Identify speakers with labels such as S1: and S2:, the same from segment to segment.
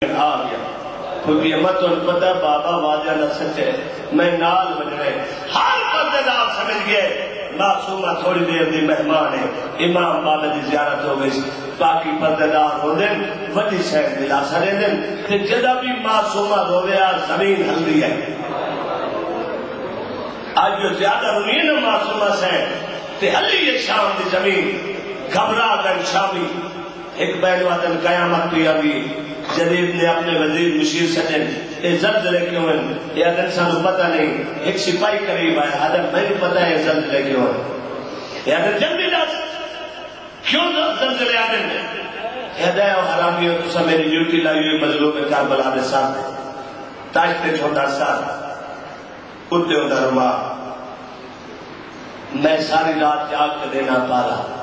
S1: آ گیا کیونکہ مت ان پتہ بابا واجہ نہ سچے میں نال بجنے ہر بندے نال سمجھ گئے معصومہ تھوڑی دیر دی مہمان ہے امام بابا دی زیارت ہو گئی باقی پردار ہو دن وڈی شہر دلا سرے دن کہ جدہ بھی معصومہ رویا زمین ہلدی ہے آج جو زیادہ روی نا معصومہ سے تے ہلی یہ شام دی زمین گھبرا دن شامی ایک بین وطن قیامت پی ابھی جدید نے اپنے وزیر مشیر سجن یہ زلزلے کیوں ہیں یہ اگر سانو پتہ نہیں ایک سپاہی قریب آئے حضر میں نہیں پتہ ہے زلزلے کیوں ہیں یہ اگر جلدی جا کیوں زلزلے آدھے ہیں یہ دے اور حرامیوں تو سب میری ڈیوٹی لائی ہوئی مظلوم کربلا دے سامنے تاجتے چھوٹا سا اٹھتے ہوتا روا میں ساری رات جاگ کے دینا پا رہا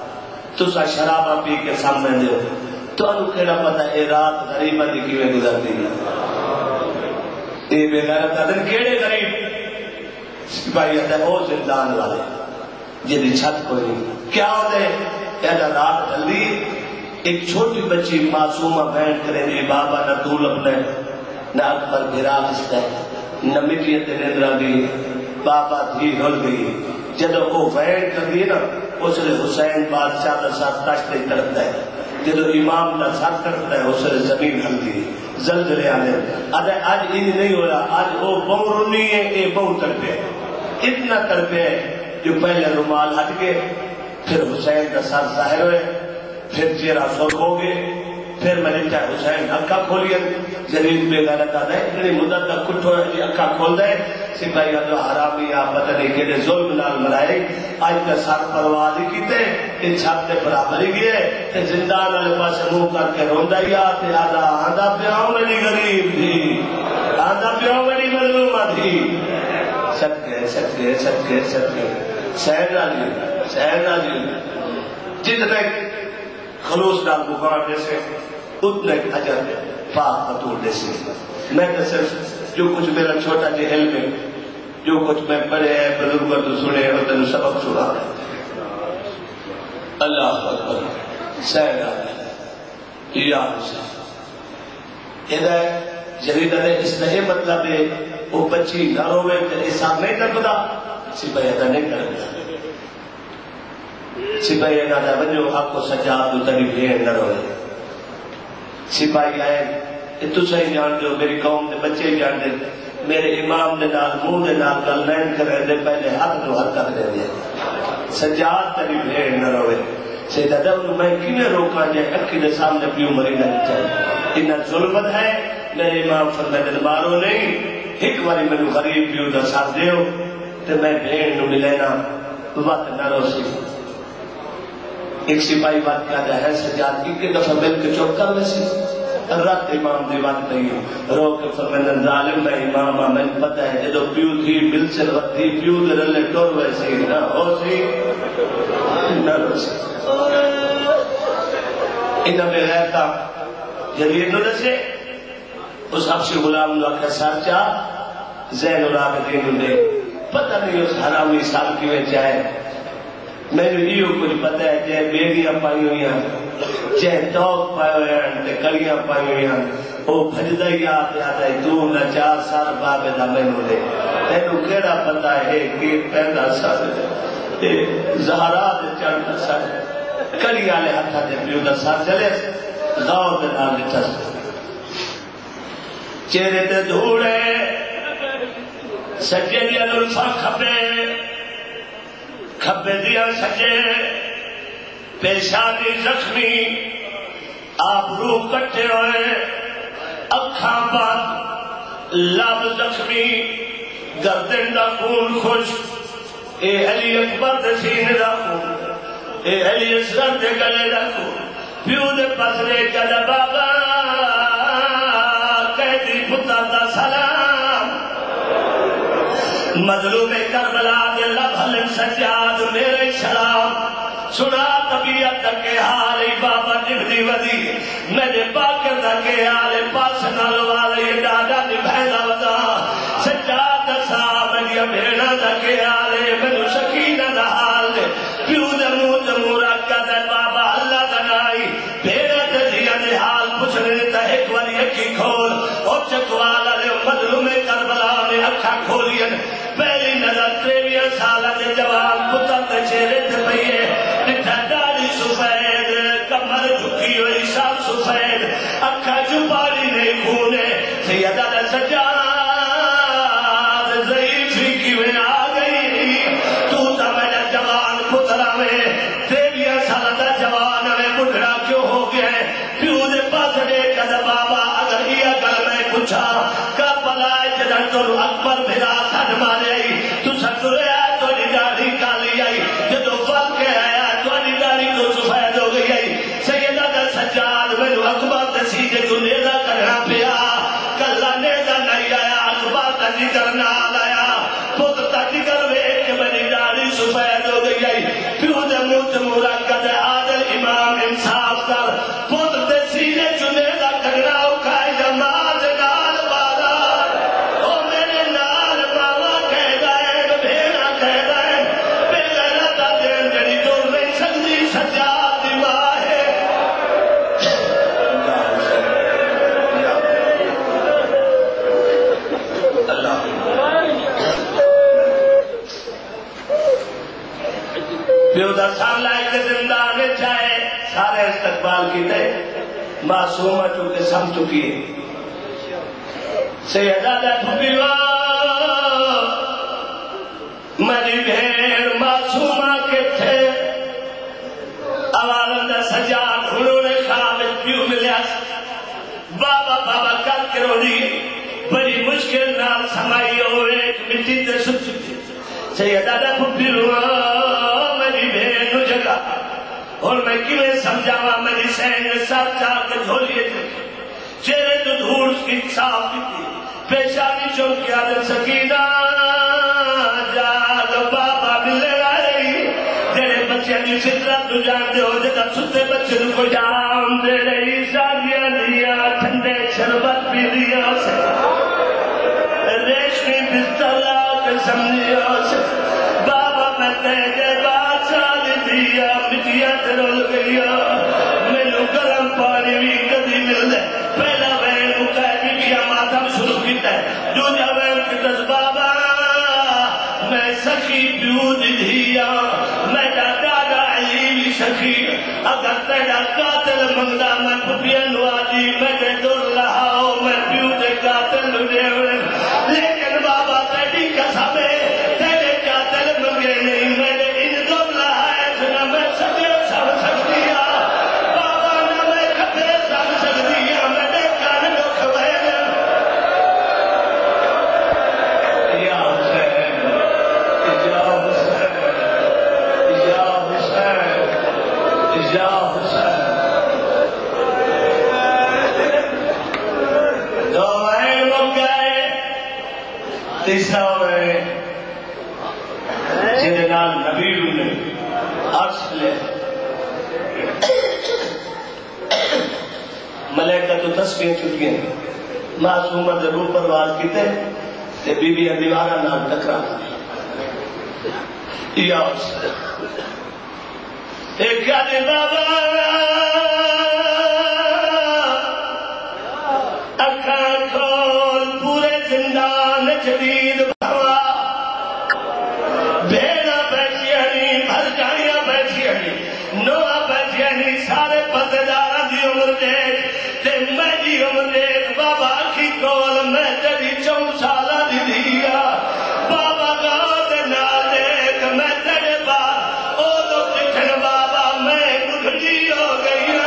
S1: تو سا شرابہ پی کے سامنے دے تو انہوں کہنا پتا اے رات غریبہ دی کیویں گزر دی اے بے غیرت آدن کیڑے غریب سپاہی آتا ہے او زندان والے جنہی چھت کوئی نہیں کیا ہوتے ایدہ رات جلدی ایک چھوٹی بچی معصومہ بینٹ کرے دی بابا نہ طول اپنے نہ اکبر بھرا کستے نہ مٹیت نندرہ دی بابا دھی ہل گئی جدو وہ بینٹ کر دی نا اس نے حسین بادشاہ دا ساتھ تشتے کرتا ہے جدو امام دا ساتھ کرتا ہے اس نے زمین ہل دی زلزلے آنے آدھے آج انہی نہیں ہو رہا آج وہ بہت نہیں ہے اے بہت تڑپے اتنا تڑپے جو پہلے رومال ہٹ گئے پھر حسین دا ساتھ ظاہر ہوئے پھر چہرہ سرخ ہو گئے پھر میں نے چاہے حسین اکھا کھولیا جدید بے غیرت آتا ہے اتنی مدت تک کٹھو ہے اکھا کھول دے سپاہی اللہ حرامی آپ پتہ نہیں کہ ظلم نال مرائے آج کا ساتھ پروازی کیتے ان چھاپتے برابری گئے تے زندان والے پاس منہ کر کے روندا ہی آتے آدھا پیاؤں میری غریب تھی آدھا پیاؤں میری مظلومہ تھی صدقے سہر راجی جتنے خلوص نال بخار جیسے اتنے اجر پاک بطور جیسے میں تو صرف جو کچھ میرا چھوٹا جی علم ہے جو کچھ میں پڑھے ہیں بزرگوں تو سنے اور تنو سبق سنا ہے اللہ اکبر سہر آدھے یا حسین ادھر جریدہ نے اس نے مطلب ہے وہ بچی نہ روے تو احسان نہیں کر پتا سپاہی ادھر نہیں کرتا سپاہی نہ دے بنجو آپ کو سجاد دو تری بھیڑ نہ روئے سپاہی آئے تو صحیح جان دو میری قوم دے بچے جان دے میرے امام دے نال منہ دے نال گل لین کرے دے پہلے ہاتھ دو حرکت دے دے سجاد تری بھیڑ نہ روئے سیدہ دے انہوں میں کیویں روکا جائے اکھی دے سامنے پیو مری نہ چاہیے انہا ظلمت ہے میرے امام فرمائے دے مارو نہیں ایک باری میں غریب پیو دا ساتھ دیو تے میں بھیڑ نو ملینا وقت نہ رو سی ایک سپاہی بات کیا جائے ہے سجاد کی کہ دفعہ مل کے چوک کر ویسی رات امام دی بات نہیں رو کے فرمائن ظالم میں امام میں پتہ ہے جدو پیو تھی مل سے وقت تھی پیو دے رلے ٹور ویسی نہ ہو سی نہ رو سی انہا میں غیرتا جدید نو دسے اس حبشی غلام نو اکھا سارچا زین العابدین نے پتہ نہیں اس حرامی سال کی میں چاہے میں نے یہ کچھ پتہ ہے جے بیڑیاں پائی ہوئی ہیں جے توق پائی ہوئی ہیں تے کڑیاں پائی ہوئی ہیں وہ بھجدہ ہی آتے ہے تو نہ 4 سال بابے دا میں نو لے تینو کیڑا پتہ ہے کہ پہلا سال تے زہرا دے چڑھتا سال کڑیاں لے ہتھا دے پیو دا سال چلے غور دے نال لٹھا چہرے تے دھوڑے سجے دیا لرفا کھپے کھپے دیا سجے پیشانی زخمی آبرو کٹے ہوئے اکھاں بات لب زخمی گردن دا خون خوش اے علی اکبر دے سینے دا خون اے علی اصغر دے گلے دا خون پیو دے پسرے کدا بابا قیدی پتا دا سلام مظلوم کربلا دے لبھل سجاد میرے سلام سنا طبیعت کے حال بابا نبدی ودی میرے باکر دا کے حال پاس نلوالے دادا نبھینا ودا سجاد صاحب مجھے بھیڑا دا کے حال میں سکینہ دا حال پیو دے موت مورا کدے بابا اللہ دا نائی بھیڑا دے دیا دے حال پچھنے تا ایک واری ایک ہی کھو اکھا کھولین پہلی نظر 23 سالہ دے جوان پتر تے چہرے تے پئیے ڈٹھا داڑھی سفید کمر جھکی ہوئی سب سفید اکھا چپاڑی نہیں خونے سیدہ دا سجاد ضعیف ہی کیویں آ گئی تو تا میرا جوان پتر آوے 23 سالہ دا جوان آوے بڑھڑا کیوں ہو گیا ہے پیو دے پاس دیکھا دا بابا اگر یہ گل میں پوچھا کربلا جدھر تو اکبر بھرا سن مارے آئی تو سکرے آئے تو نڈاری کالی آئی جدو فل کے آیا تو نڈاری تو سفید ہو گئی آئی سیدہ دا سجاد میں نو اکبر دسی جے تو نیدہ کرنا پیا کلا نیدہ نہیں آیا اکبر دا جگر نال آیا پتر دا جگر ویک کے میں نڈاری سفید ہو گئی آئی پیو دے موت مرکز عادل امام انصاف کر پتر دے سینے چو نیدہ کرنا اکھائی جماعت نال بارا او میرے نال بالا کہہ دائیں بھینا کہہ دائیں بے غیرتا دین جڑی جوڑ نہیں سکتی سجاد دی ماں ہے اللہ پیو دا ساملہ ایک زندان چاہے سارے استقبال کی دے معصومہ چونکہ سم چکی ہے سیدہ دا پھپیوا میری بھیڑ معصومہ کے تھے اوالن دا سجاد انہوں نے خواب پیو ملیا بابا بابا کر کے رو دی بڑی مشکل نال سمائی ہو ایک مٹی تے سب چکی سیدہ دا پھپیوا میری بھیڑ نو جگہ اور میں کیویں سمجھاوا میری سین نے سب چاہ کے جھولیے تھے چہرے تو دھول کی صاف کی تھی پیشانی چونکی آدم سکینہ جاگ بابا ملے آئی تیرے بچے دی فطرت تو جان دے ہو جگہ ستے بچے کو جام دے رہی ساگیاں دیا ٹھنڈے شربت پی دیا سے ریشمی بستلا قسم دیا سے بابا میں تیجے بادشاہ دیا مٹیا ترول گیا میں نو گرم پانی بھی کدی مل دے پہلا وین مقابی کیا ماتم شروع کیتا ہے دوجہ وین کتس بابا میں سخی پیو دیا میں دادا علیمی سخی اگر تیرا قاتل منگا میں پھپیا نوازی میں دے دور لہاؤ میں پیو دے قاتل لے لیکن بابا تیری قسم ہے تیرے قاتل منگے نہیں میں نے ان دور لہائے سنا میں سکے سب سکتی بابا نہ میں کھپے سب سکتی میں نے کان کو کھوائے یا حسین یا حسین یا حسین یا حسین دو این لوگ گئے تیسرا ہوئے جنہیں نال نبی نے عرش لے ملائکہ تو تسبیح چھٹیاں معصومہ ضرور پرواز کیتے تے بی بی دیوارہ نال ٹکرا یا ایک آدھے بابا اکھاں کھول پورے زندان جدید بھوا بھیڑا بیٹھیانی بھر جائیاں بیٹھیانی نوہ بیٹھیانی سارے پتدارہ دی عمر دیکھ تے میں دی عمر دیکھ بابا کی کول میں تیری 4 سالہ دی دیا بابا گاہ نہ دیکھ میں تیرے بعد او لوگ دکھن بابا میں گھڑی ہو گئی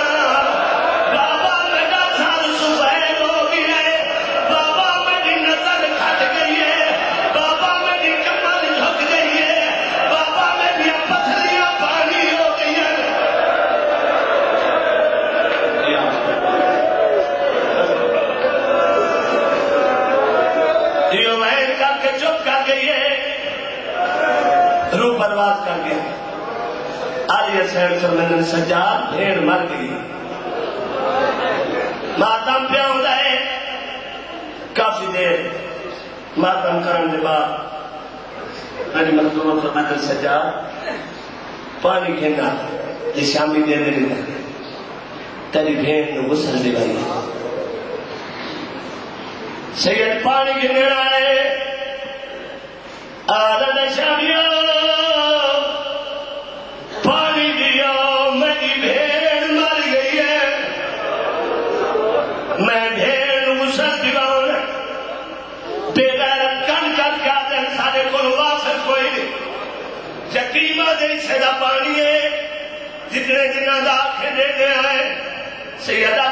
S1: بابا میرا سال سفید ہو گیا ہے بابا میری نظر کھٹ گئی ہے بابا میری کمر جھک گئی ہے بابا میری پسلیاں پانی ہو گئی ہیں یہ وین کر کے چپ کر گئی ہے روح پرواز کر گیا آلی حسین سمجھن سجاد بھیڑ مر گئی ماتم پہ ہوتا ہے کافی دیر ماتم کرن دے بعد میری مطلوبہ فرمائے سجاد پانی گھننا یہ شامی دے دے دینا تیری بھیڑ نے غسل دے بھائی سید پانی گھننا ہے میں ڈھیر غسل دیواؤں بے غیرت کن کر کے آدھے سارے کو واسط کوئی نہیں یقیمہ دے سیدہ پانی ہے جتنے جنہ دا آنکھیں دے دے آئے سیدہ